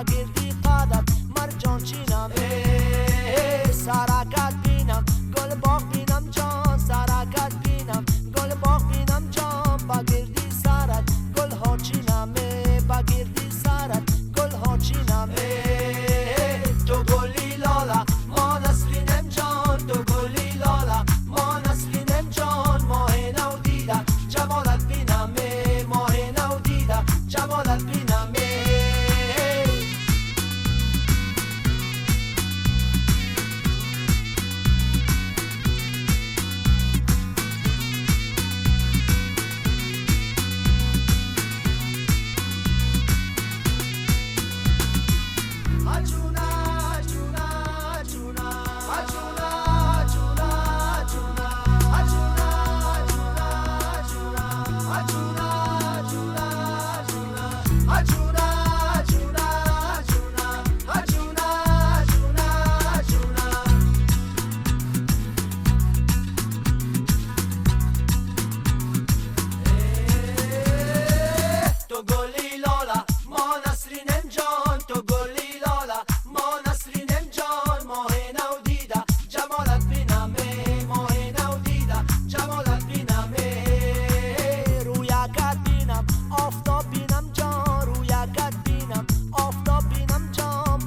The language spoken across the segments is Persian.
بگردی قدت مرجان چینم سرکت بینم گل باغ بینم جان سرکت بینم گل باغ بینم جان بگردی سرت گل ها چینم بگردی سرت گل ها چینم تو گلی لالا ما نسلینم جان تو گلی لالا ما نسلینم جان ماه نو دیده جمالت بینم ماه نو دیده جمالت بینم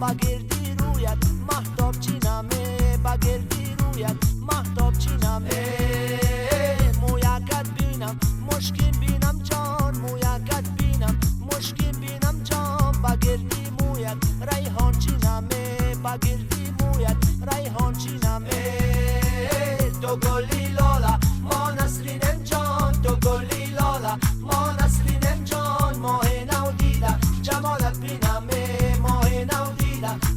بگردی رویت مهتاب چینمه بگردی رویت مهتاب چینمه مویکت بینم مشکین بینم جان مویکت بینم مشکین بینم جان بگردی مویت ریحان چینمه بگردی مویت ریحان چینمه تو گلی لالا ما نسلینم جان تو گلی لالا ما نسلینم جان ماه نو دیده جمالت بینمه ماه نو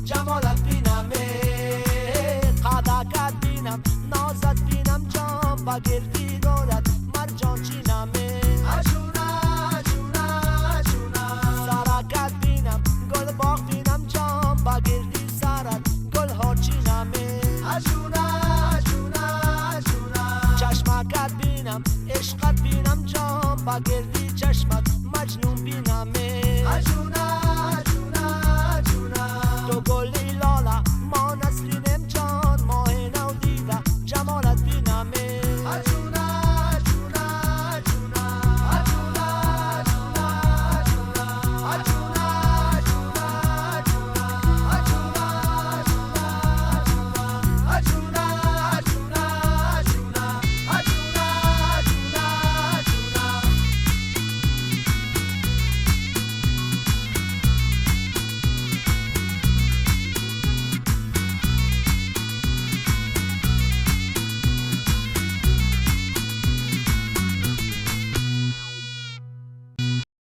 جمالت بینم قدکت بینم نازت بینم جان بگردی دارد مرجان چینم اجونا اجونا اجونا سرکت بینم گل باغ بینم جان بگردی سرت گل ها چینم اجونا اجونا اجونا چشمکت بینم عشقت بینم جان بگردی